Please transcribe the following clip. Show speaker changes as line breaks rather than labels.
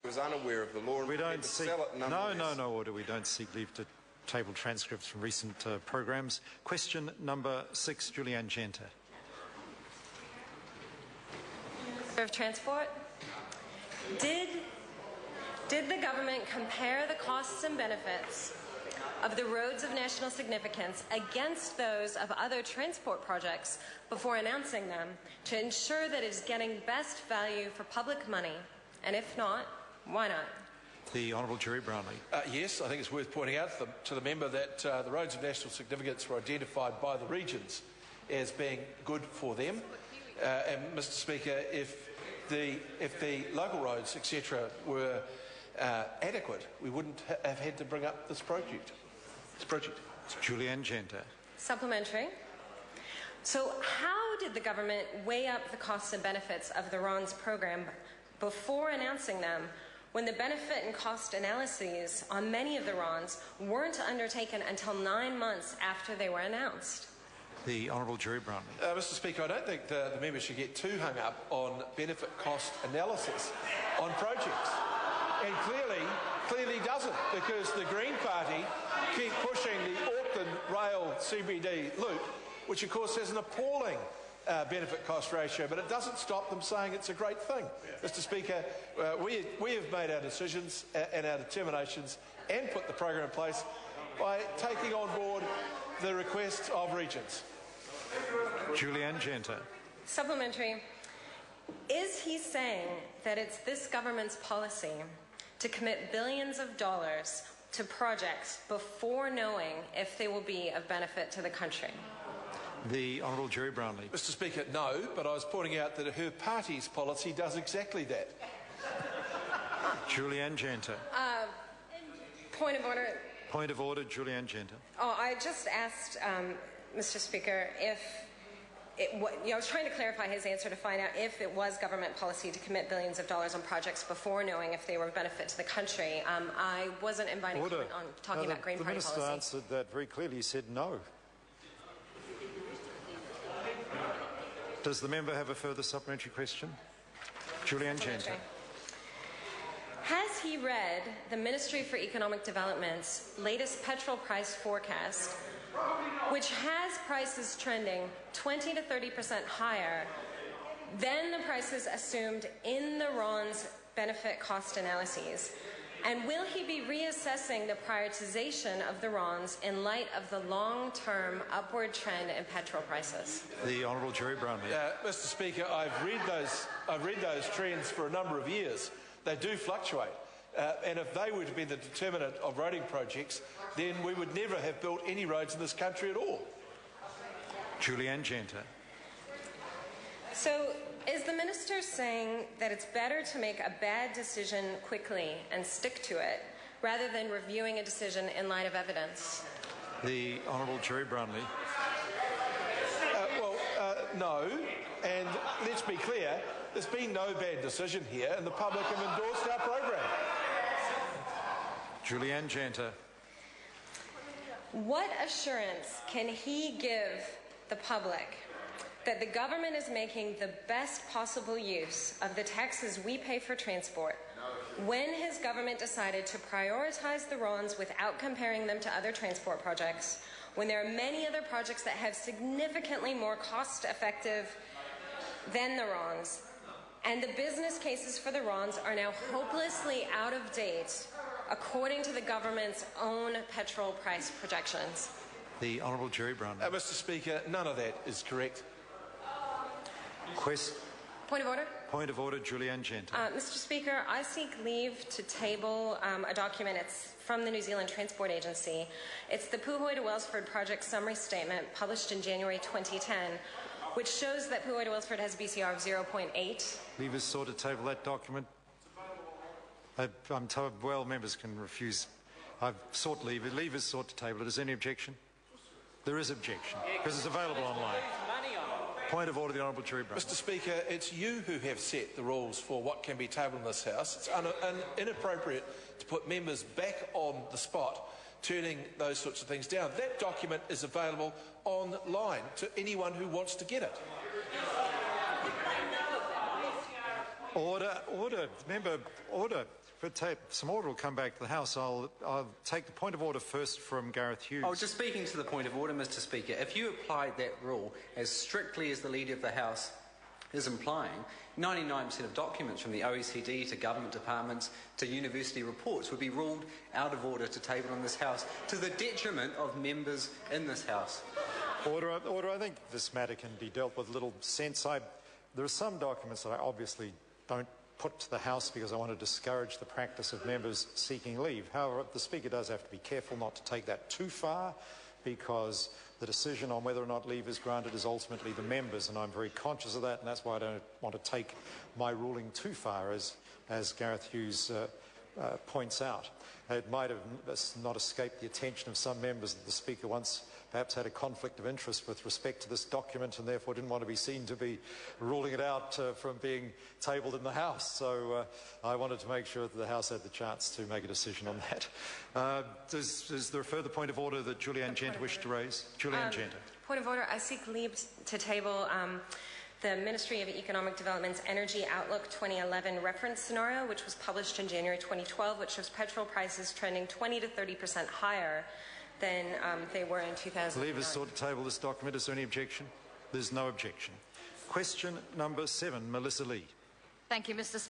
was unaware of the law and
We don't
to
seek...
sell it nonetheless.
No order. We don't seek leave to table transcripts from recent programmes. Question number 6, Julianne Genter.
Of Transport. Did the government compare the costs and benefits of the roads of national significance against those of other transport projects before announcing them to ensure that it is getting best value for public money? And if not, why not?
The Honourable Gerry Brownlee.
Yes, I think it's worth pointing out to the member that the roads of national significance were identified by the regions as being good for them. And, Mr Speaker, if the local roads, etc., were adequate, we wouldn't have had to bring up this project.
Julianne Genter.
Supplementary. So how did the government weigh up the costs and benefits of the RONS program before announcing them, when the benefit and cost analyses on many of the RONS weren't undertaken until 9 months after they were announced?
The Honourable Gerry Brownlee.
Mr Speaker, I don't think the member should get too hung up on benefit cost analysis on projects. And clearly doesn't, because the Green Party keep pushing the Auckland Rail CBD loop, which of course has an appalling benefit cost ratio, but it doesn't stop them saying it's a great thing. Mr Speaker, we have made our decisions and our determinations and put the program in place by taking on board the requests of regions.
Julianne Genter.
Supplementary. Is he saying that it's this government's policy to commit billions of dollars to projects before knowing if they will be of benefit to the country?
The Honourable Gerry Brownlee.
Mr Speaker, no, but I was pointing out that her party's policy does exactly that.
Julianne Genter.
Point of order.
Point of order, Julianne Genter.
Oh, I just asked, Mr Speaker, if I was trying to clarify his answer to find out if it was government policy to commit billions of dollars on projects before knowing if they were of benefit to the country. I wasn't inviting comment on talking about Green Party policy.
The Minister answered that very clearly. He said no. Does the member have a further supplementary question? Julianne Genter.
Has he read the Ministry for Economic Development's latest petrol price forecast, which has prices trending 20 to 30% higher than the prices assumed in the RON's benefit cost analyses? And will he be reassessing the prioritization of the RONs in light of the long-term upward trend in petrol prices?
The Honourable Gerry Brownlee.
Mr Speaker, I've read those trends for a number of years. They do fluctuate. And if they were to be the determinant of roading projects, then we would never have built any roads in this country at all.
Julianne Genter.
So, is the Minister saying that it's better to make a bad decision quickly and stick to it, rather than reviewing a decision in light of evidence?
The Honourable Gerry Brownlee.
No, and let's be clear, there's been no bad decision here, and the public have endorsed our program.
Julianne Genter.
What assurance can he give the public that the government is making the best possible use of the taxes we pay for transport when his government decided to prioritise the RONs without comparing them to other transport projects, when there are many other projects that have significantly more cost-effective than the RONs, and the business cases for the RONs are now hopelessly out of date according to the government's own petrol price projections?
The Honourable Gerry Brownlee.
Mr Speaker, none of that is correct.
Point of order.
Point of order, Julianne Genter.
Mr Speaker, I seek leave to table a document. It's from the New Zealand Transport Agency. It's the Puhoi to Wellsford Project Summary Statement published in January 2010, which shows that Puhoi to Wellsford has a BCR of 0.8.
Leave is sought to table that document. I'm told, well, members can refuse. I've sought leave. Leave is sought to table it. Is there any objection? There is objection, because it's available online. Point of order, the Honourable Gerry Brownlee.
Mr Speaker, it's you who have set the rules for what can be tabled in this House. It's inappropriate to put members back on the spot, turning those sorts of things down. That document is available online to anyone who wants to get it.
Order, member, order. some order will come back to the House. I'll take the point of order first from Gareth Hughes.
Oh, just speaking to the point of order, Mr. Speaker, if you applied that rule as strictly as the Leader of the House is implying, 99% of documents from the OECD to government departments to university reports would be ruled out of order to table in this House, to the detriment of members in this House.
Order. I think this matter can be dealt with a little sense. There are some documents that I obviously don't put to the House because I want to discourage the practice of members seeking leave. However, the Speaker does have to be careful not to take that too far, because the decision on whether or not leave is granted is ultimately the members, and I'm very conscious of that, and that's why I don't want to take my ruling too far, as Gareth Hughes points out. It might have not escaped the attention of some members that the Speaker once perhaps had a conflict of interest with respect to this document and therefore didn't want to be seen to be ruling it out from being tabled in the House. So I wanted to make sure that the House had the chance to make a decision on that. Is there a further point of order that Julianne Genter wished to raise? Julianne Genter.
Point of order. I seek leave to table the Ministry of Economic Development's Energy Outlook 2011 reference scenario, which was published in January 2012, which shows petrol prices trending 20 to 30% higher than they were in 2009.
Leave is sought to table this document. Is there any objection? There's no objection. Question number 7, Melissa Lee.
Thank you, Mr.